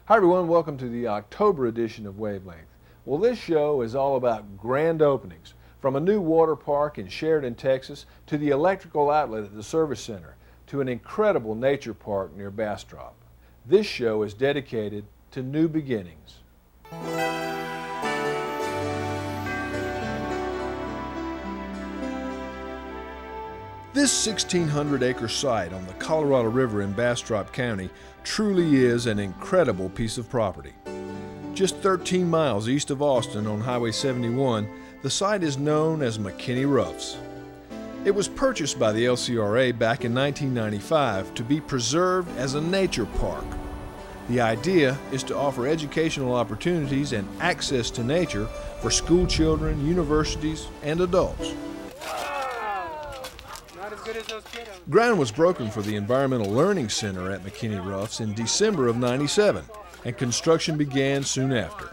Hi everyone, welcome to the October edition of Wavelength. Well, this show is all about grand openings, from a new water park in Sheridan, Texas, to the electrical outlet at the Service Center, to an incredible nature park near Bastrop. This show is dedicated to new beginnings. This 1,600-acre site on the Colorado River in Bastrop County truly is an incredible piece of property. Just 13 miles east of Austin on Highway 71, the site is known as McKinney Roughs. It was purchased by the LCRA back in 1995 to be preserved as a nature park. The idea is to offer educational opportunities and access to nature for school children, universities, and adults. Ground was broken for the Environmental Learning Center at McKinney Roughs in December of '97, and construction began soon after.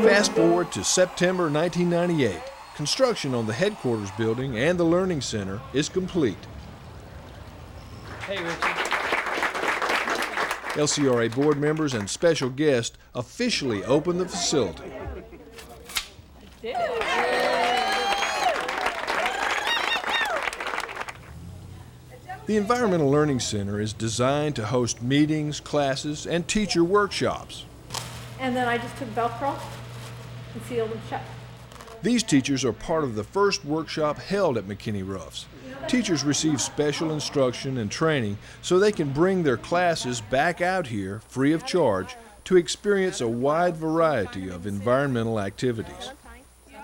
Fast forward to September 1998. Construction on the headquarters building and the Learning Center is complete. Hey, Richie. LCRA board members and special guests officially opened the facility. The Environmental Learning Center is designed to host meetings, classes, and teacher workshops. And then I just took Velcro and sealed them shut. These teachers are part of the first workshop held at McKinney Roughs. Teachers receive special instruction and training so they can bring their classes back out here free of charge to experience a wide variety of environmental activities.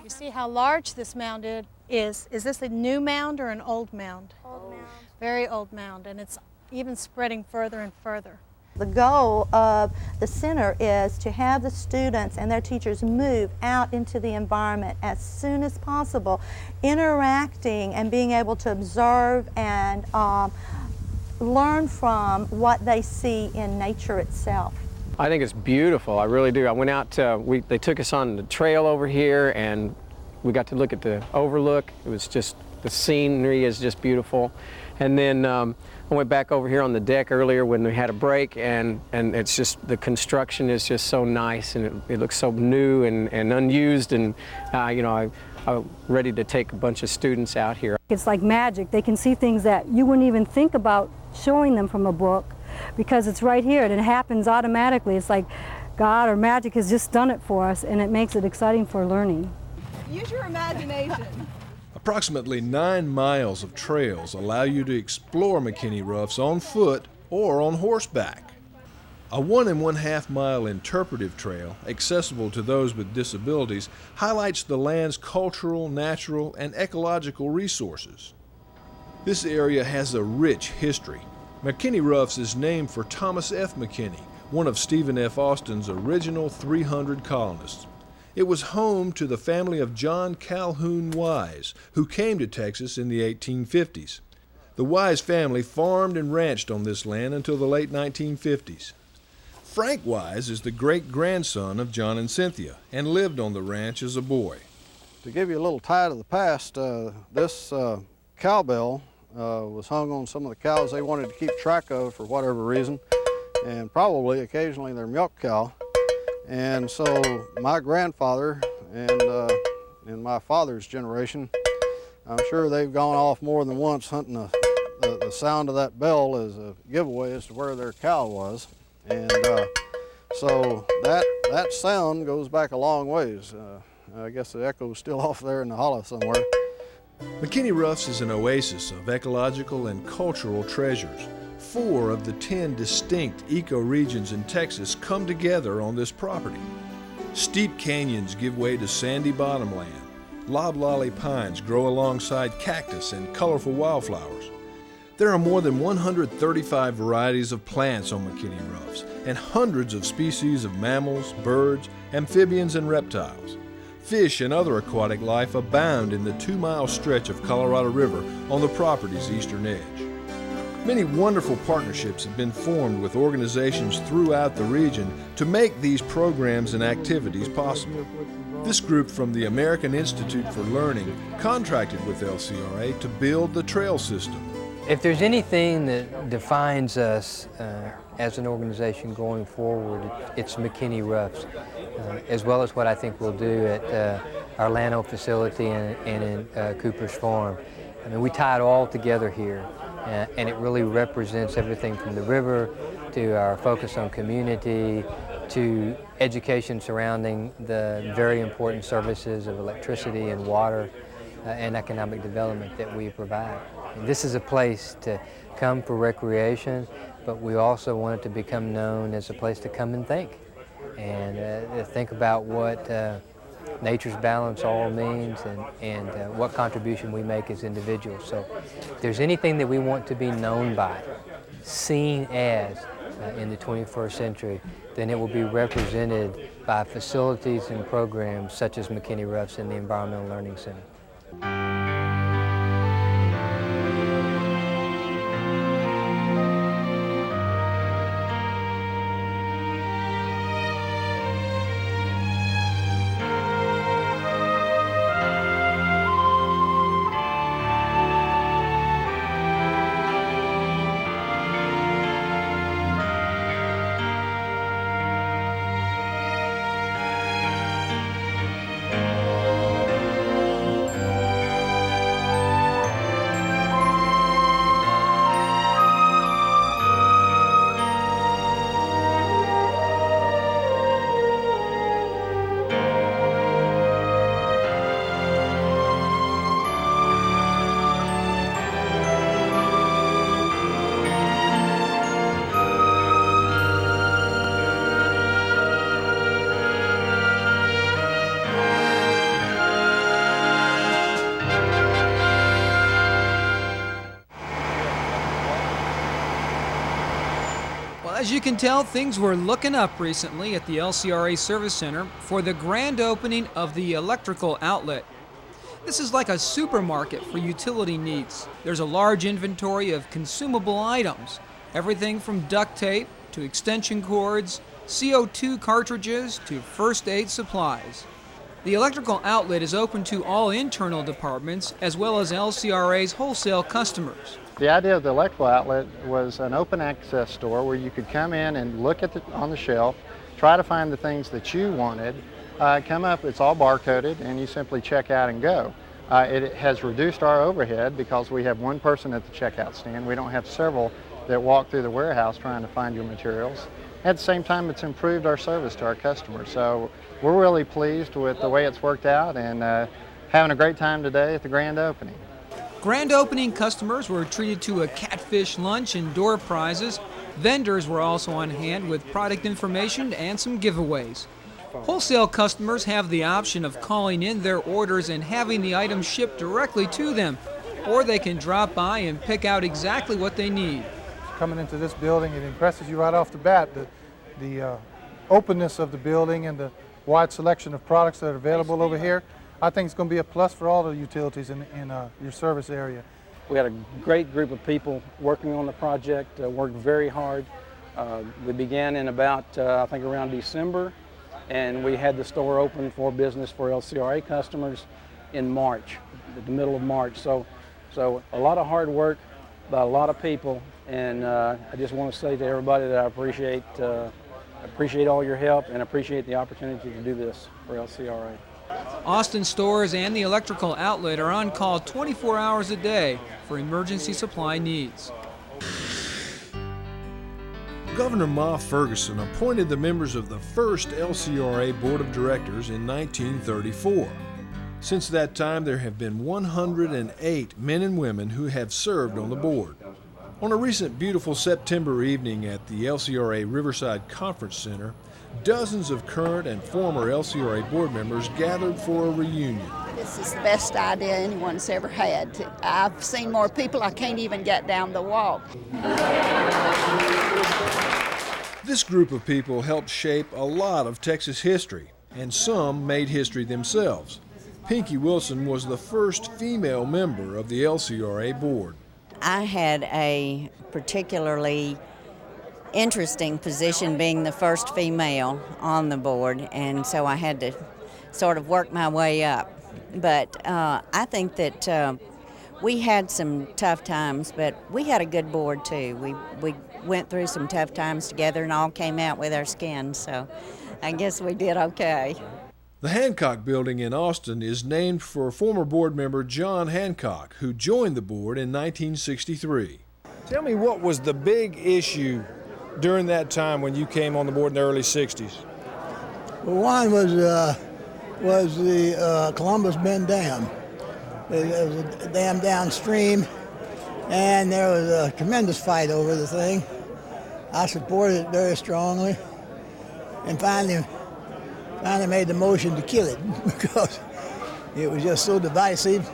You see how large this mound is. Is this a new mound or an old mound? Old mound. Very old mound, and it's even spreading further and further. The goal of the center is to have the students and their teachers move out into the environment as soon as possible, interacting and being able to observe and learn from what they see in nature itself. I think it's beautiful, I really do. I went out they took us on the trail over here and we got to look at the overlook. It was just, the scenery is just beautiful. And then I went back over here on the deck earlier when we had a break, and it's just, the construction is just so nice, and it looks so new and unused, and I'm ready to take a bunch of students out here. It's like magic. They can see things that you wouldn't even think about showing them from a book because it's right here and it happens automatically. It's like God or magic has just done it for us, and it makes it exciting for learning. Use your imagination. Approximately 9 miles of trails allow you to explore McKinney Roughs on foot or on horseback. A 1 1/2 mile interpretive trail, accessible to those with disabilities, highlights the land's cultural, natural, and ecological resources. This area has a rich history. McKinney Roughs is named for Thomas F. McKinney, one of Stephen F. Austin's original 300 colonists. It was home to the family of John Calhoun Wise, who came to Texas in the 1850s. The Wise family farmed and ranched on this land until the late 1950s. Frank Wise is the great-grandson of John and Cynthia and lived on the ranch as a boy. To give you a little tie to the past, this cowbell was hung on some of the cows they wanted to keep track of for whatever reason, and probably occasionally their milk cow. And so my grandfather and in my father's generation, I'm sure they've gone off more than once hunting the sound of that bell as a giveaway as to where their cow was. And so that sound goes back a long ways. I guess the echo's still off there in the hollow somewhere. McKinney Roughs is an oasis of ecological and cultural treasures. 4 of the 10 distinct ecoregions in Texas come together on this property. Steep canyons give way to sandy bottomland. Loblolly pines grow alongside cactus and colorful wildflowers. There are more than 135 varieties of plants on McKinney Roughs and hundreds of species of mammals, birds, amphibians, and reptiles. Fish and other aquatic life abound in the 2-mile stretch of Colorado River on the property's eastern edge. Many wonderful partnerships have been formed with organizations throughout the region to make these programs and activities possible. This group from the American Institute for Learning contracted with LCRA to build the trail system. If there's anything that defines us as an organization going forward, it's McKinney Roughs, as well as what I think we'll do at our Llano facility and in Cooper's Farm. I mean, we tie it all together here, and it really represents everything from the river to our focus on community to education surrounding the very important services of electricity and water and economic development that we provide. And this is a place to come for recreation, but we also want it to become known as a place to come and think think about what nature's balance all means and what contribution we make as individuals. So if there's anything that we want to be known by, seen as in the 21st century, then it will be represented by facilities and programs such as McKinney Roughs and the Environmental Learning Center. As you can tell, things were looking up recently at the LCRA Service Center for the grand opening of the electrical outlet. This is like a supermarket for utility needs. There's a large inventory of consumable items, everything from duct tape to extension cords, CO2 cartridges to first aid supplies. The electrical outlet is open to all internal departments as well as LCRA's wholesale customers. The idea of the electrical outlet was an open access store where you could come in and look at on the shelf, try to find the things that you wanted, come up, it's all barcoded, and you simply check out and go. It has reduced our overhead because we have one person at the checkout stand. We don't have several that walk through the warehouse trying to find your materials. At the same time, it's improved our service to our customers. So we're really pleased with the way it's worked out and having a great time today at the grand opening. Grand opening customers were treated to a catfish lunch and door prizes. Vendors were also on hand with product information and some giveaways. Wholesale customers have the option of calling in their orders and having the items shipped directly to them, or they can drop by and pick out exactly what they need. Coming into this building, it impresses you right off the bat, the openness of the building and the wide selection of products that are available over here. I think it's going to be a plus for all the utilities in your service area. We had a great group of people working on the project, worked very hard. We began in about, I think around December, and we had the store open for business for LCRA customers in March, the middle of March. So a lot of hard work by a lot of people, and I just want to say to everybody that I appreciate all your help and appreciate the opportunity to do this for LCRA. Austin Stores and the electrical outlet are on call 24 hours a day for emergency supply needs. Governor Ma Ferguson appointed the members of the first LCRA Board of Directors in 1934. Since that time, there have been 108 men and women who have served on the board. On a recent beautiful September evening at the LCRA Riverside Conference Center, dozens of current and former LCRA board members gathered for a reunion. This is the best idea anyone's ever had. I've seen more people, I can't even get down the walk. This group of people helped shape a lot of Texas history, and some made history themselves. Pinky Wilson was the first female member of the LCRA board. I had a particularly interesting position being the first female on the board, and so I had to sort of work my way up. But I think that we had some tough times, but we had a good board too. We went through some tough times together and all came out with our skin, so I guess we did okay. The Hancock Building in Austin is named for former board member John Hancock, who joined the board in 1963. Tell me, what was the big issue during that time when you came on the board in the early 60s? Well, one was the Columbus Bend Dam. There was a dam downstream, and there was a tremendous fight over the thing. I supported it very strongly, and finally made the motion to kill it because it was just so divisive.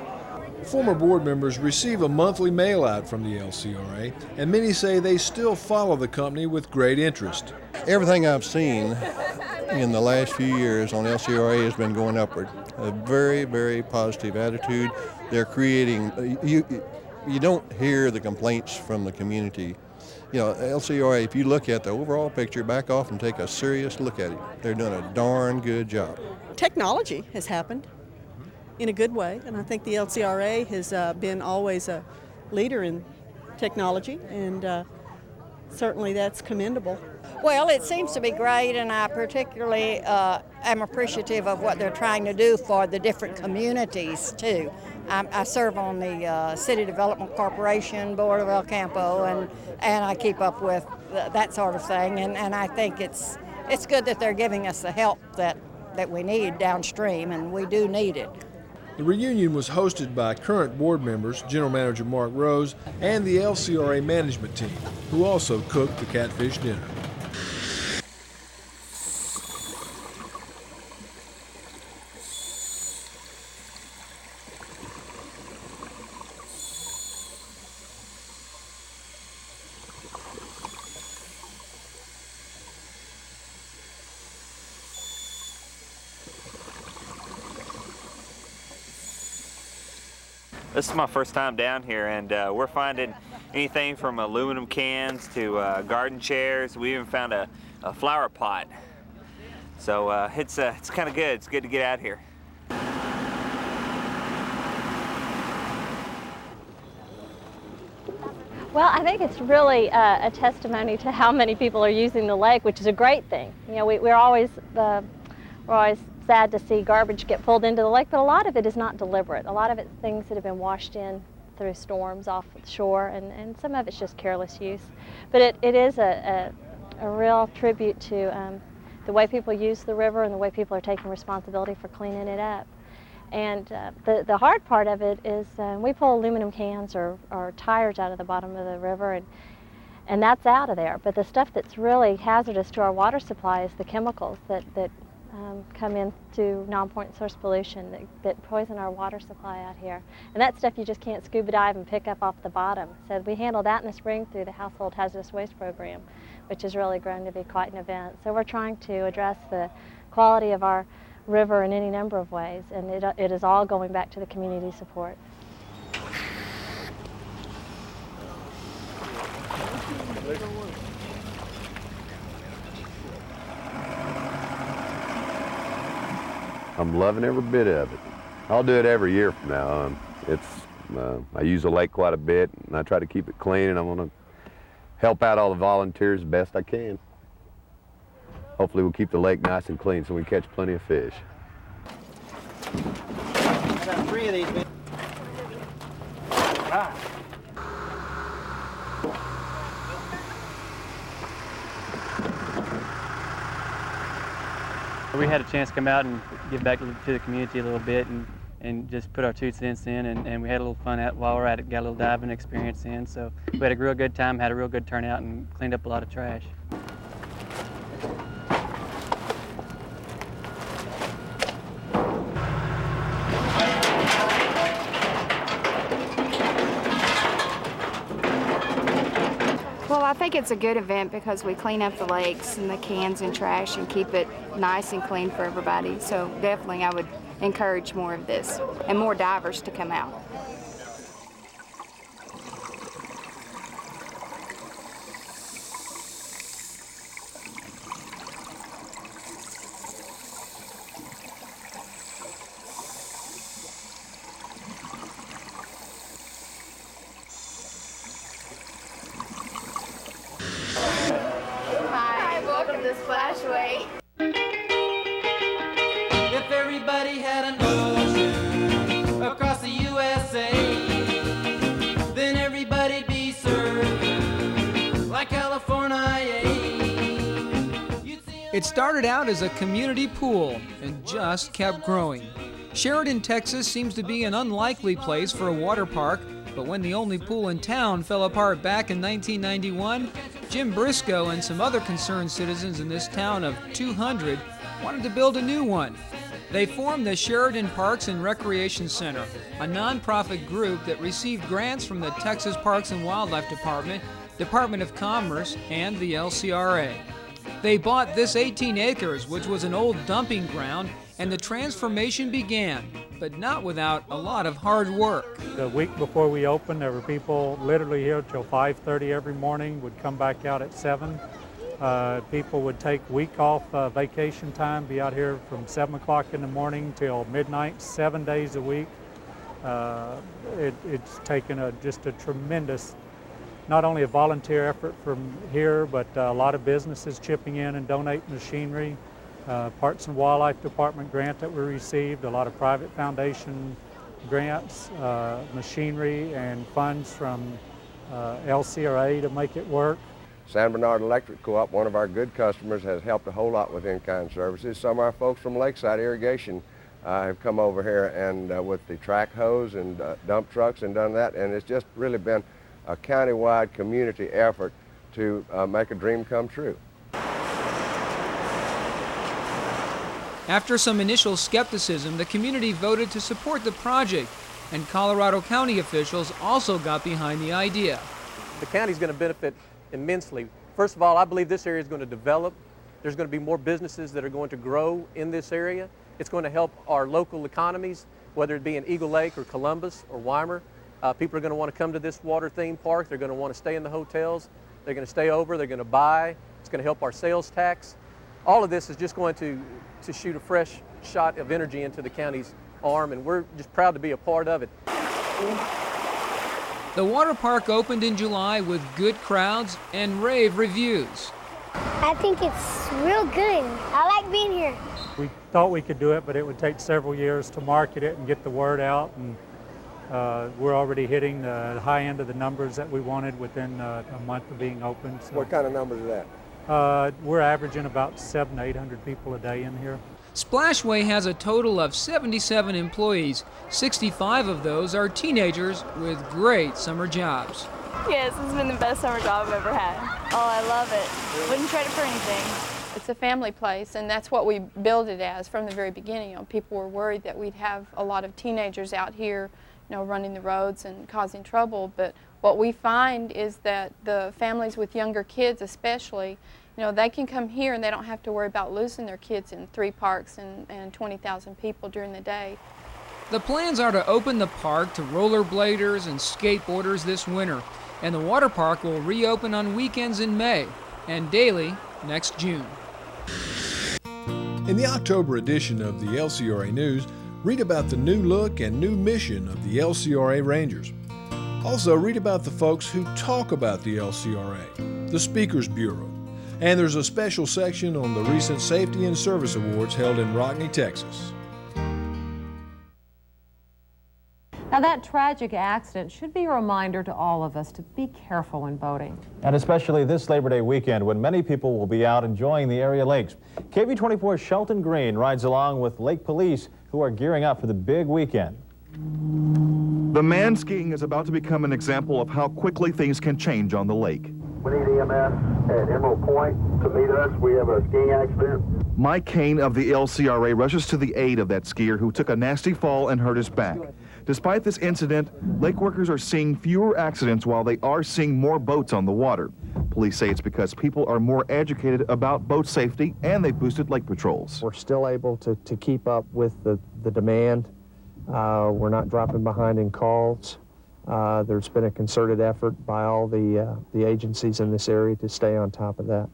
Former board members receive a monthly mail-out from the LCRA, and many say they still follow the company with great interest. Everything I've seen in the last few years on LCRA has been going upward. A very, very positive attitude. They're creating, you don't hear the complaints from the community. You know, LCRA, if you look at the overall picture, back off and take a serious look at it. They're doing a darn good job. Technology has happened in a good way, and I think the LCRA has been always a leader in technology, and certainly that's commendable. Well, it seems to be great, and I particularly am appreciative of what they're trying to do for the different communities, too. I serve on the City Development Corporation Board of El Campo, and I keep up with that sort of thing, and I think it's good that they're giving us the help that we need downstream, and we do need it. The reunion was hosted by current board members, General Manager Mark Rose, and the LCRA management team, who also cooked the catfish dinner. This is my first time down here, and we're finding anything from aluminum cans to garden chairs. We even found a flower pot. So it's kind of good. It's good to get out here. Well, I think it's really a testimony to how many people are using the lake, which is a great thing. You know, we're always sad to see garbage get pulled into the lake, but a lot of it is not deliberate. A lot of it's things that have been washed in through storms off the shore, and some of it's just careless use. But it is a real tribute to the way people use the river and the way people are taking responsibility for cleaning it up. And the hard part of it is we pull aluminum cans or tires out of the bottom of the river, and that's out of there. But the stuff that's really hazardous to our water supply is the chemicals that come into non-point source pollution that poison our water supply out here. And that stuff you just can't scuba dive and pick up off the bottom. So we handle that in the spring through the Household Hazardous Waste Program, which has really grown to be quite an event. So we're trying to address the quality of our river in any number of ways, and it is all going back to the community support. I'm loving every bit of it. I'll do it every year from now on. I use the lake quite a bit, and I try to keep it clean, and I want to help out all the volunteers the best I can. Hopefully we'll keep the lake nice and clean so we can catch plenty of fish. I got 3 of these. Ah. We had a chance to come out and give back to the community a little bit and just put our 2 cents in, and we had a little fun while we were at it, got a little diving experience in. So we had a real good time, had a real good turnout, and cleaned up a lot of trash. Well, I think it's a good event because we clean up the lakes and the cans and trash and keep it nice and clean for everybody. So definitely I would encourage more of this and more divers to come out. the splashway. If everybody had an ocean across the USA, then everybody'd be served like California. It started out as a community pool and just kept growing. Sheridan, Texas seems to be an unlikely place for a water park, but when the only pool in town fell apart back in 1991, Jim Briscoe and some other concerned citizens in this town of 200 wanted to build a new one. They formed the Sheridan Parks and Recreation Center, a nonprofit group that received grants from the Texas Parks and Wildlife Department, Department of Commerce, and the LCRA. They bought this 18 acres, which was an old dumping ground, and the transformation began, but not without a lot of hard work. The week before we opened, there were people literally here till 5:30 every morning, would come back out at 7. People would take week off vacation time, be out here from 7 o'clock in the morning till midnight, 7 days a week. It's taken just a tremendous, not only a volunteer effort from here, but a lot of businesses chipping in and donating machinery. Parks and Wildlife Department grant that we received, a lot of private foundation grants, machinery and funds from LCRA to make it work. San Bernard Electric Co-op, one of our good customers, has helped a whole lot with in-kind services. Some of our folks from Lakeside Irrigation have come over here and with the track hose and dump trucks and done that, and it's just really been a county-wide community effort to make a dream come true. After some initial skepticism, the community voted to support the project, and Colorado County officials also got behind the idea. The county's going to benefit immensely. First of all, I believe this area is going to develop. There's going to be more businesses that are going to grow in this area. It's going to help our local economies, whether it be in Eagle Lake or Columbus or Weimar. People are going to want to come to this water theme park. They're going to want to stay in the hotels. They're going to stay over. They're going to buy. It's going to help our sales tax. All of this is just going to shoot a fresh shot of energy into the county's arm, and we're just proud to be a part of it. The water park opened in July with good crowds and rave reviews. I think it's real good. I like being here. We thought we could do it, but it would take several years to market it and get the word out, and we're already hitting the high end of the numbers that we wanted within a month of being open. So. What kind of numbers is that? We're averaging about 700 to 800 people a day in here. Splashway has a total of 77 employees. 65 of those are teenagers with great summer jobs. Yes, it's been the best summer job I've ever had. Oh, I love it. Wouldn't trade it for anything. It's a family place, and that's what we built it as from the very beginning. People were worried that we'd have a lot of teenagers out here, running the roads and causing trouble. But what we find is that the families with younger kids, especially, they can come here and they don't have to worry about losing their kids in 3 parks and 20,000 people during the day. The plans are to open the park to rollerbladers and skateboarders this winter, and the water park will reopen on weekends in May and daily next June. In the October edition of the LCRA News, read about the new look and new mission of the LCRA Rangers. Also, read about the folks who talk about the LCRA, the Speakers Bureau, and there's a special section on the recent Safety and Service Awards held in Rockney, Texas. Now, that tragic accident should be a reminder to all of us to be careful when boating. And especially this Labor Day weekend when many people will be out enjoying the area lakes. KV24's Shelton Green rides along with lake police who are gearing up for the big weekend. The man skiing is about to become an example of how quickly things can change on the lake. We need EMS at Emerald Point to meet us. We have a skiing accident. Mike Kane of the LCRA rushes to the aid of that skier who took a nasty fall and hurt his back. Despite this incident, lake workers are seeing fewer accidents while they are seeing more boats on the water. Police say it's because people are more educated about boat safety and they've boosted lake patrols. We're still able to keep up with the demand. We're not dropping behind in calls. There's been a concerted effort by all the agencies in this area to stay on top of that.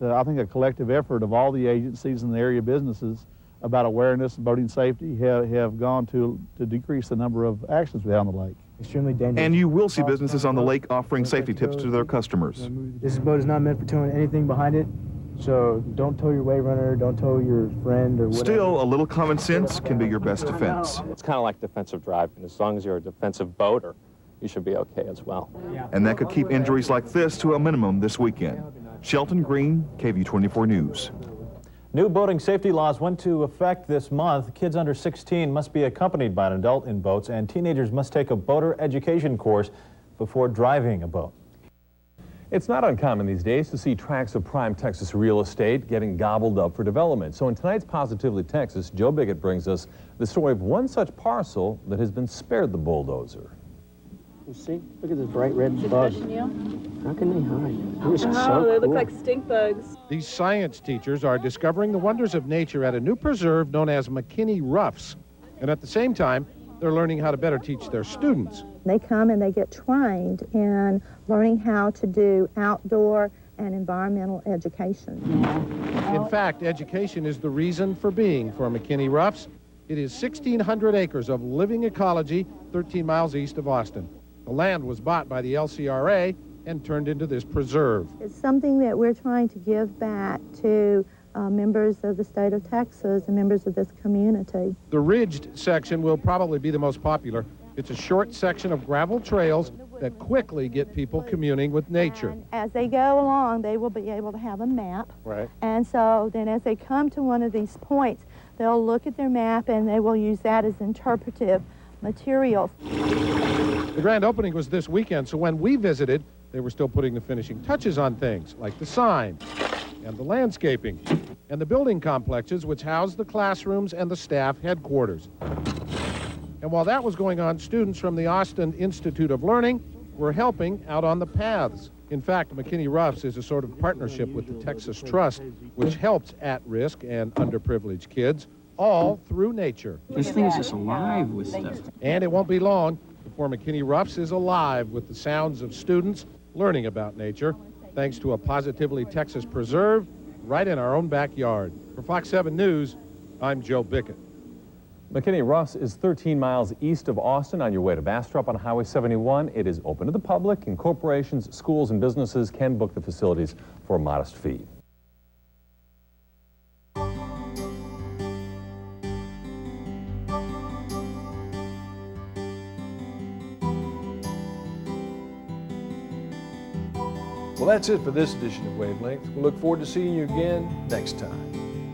I think a collective effort of all the agencies and the area businesses about awareness and boating safety have gone to decrease the number of accidents we have on the lake. Extremely dangerous. And you will see businesses on the lake offering safety tips to their customers. This boat is not meant for towing anything behind it. So don't tow your wave runner, don't tow your friend or whatever. Still, a little common sense can be your best defense. It's kind of like defensive driving. As long as you're a defensive boater, you should be okay as well. And that could keep injuries like this to a minimum this weekend. Shelton Green, KV24 News. New boating safety laws went into effect this month. Kids under 16 must be accompanied by an adult in boats, and teenagers must take a boater education course before driving a boat. It's not uncommon these days to see tracts of prime Texas real estate getting gobbled up for development. So in tonight's Positively Texas, Joe Biggett brings us the story of one such parcel that has been spared the bulldozer. You see, look at this bright red bug. How can they hide? This is so they cool. look like stink bugs. These science teachers are discovering the wonders of nature at a new preserve known as McKinney Roughs. And at the same time, they're learning how to better teach their students. They come and they get trained in learning how to do outdoor and environmental education. In fact, education is the reason for being for McKinney Roughs. It is 1,600 acres of living ecology 13 miles east of Austin. The land was bought by the LCRA and turned into this preserve. It's something that we're trying to give back to members of the state of Texas and members of this community. The ridged section will probably be the most popular. It's a short section of gravel trails that quickly get people communing with nature. And as they go along, they will be able to have a map. Right. And so then as they come to one of these points, they'll look at their map and they will use that as interpretive material. The grand opening was this weekend, so when we visited, they were still putting the finishing touches on things like the sign and the landscaping and the building complexes which house the classrooms and the staff headquarters. And while that was going on, students from the Austin Institute of Learning were helping out on the paths. In fact, McKinney Roughs is a sort of partnership with the Texas Trust, which helps at-risk and underprivileged kids, all through nature. This thing is just alive with stuff. And it won't be long before McKinney Roughs is alive with the sounds of students learning about nature, thanks to a Positively Texas preserve right in our own backyard. For Fox 7 News, I'm Joe Bickett. McKinney Roughs is 13 miles east of Austin on your way to Bastrop on Highway 71. It is open to the public, and corporations, schools, and businesses can book the facilities for a modest fee. Well, that's it for this edition of Wavelength. We look forward to seeing you again next time.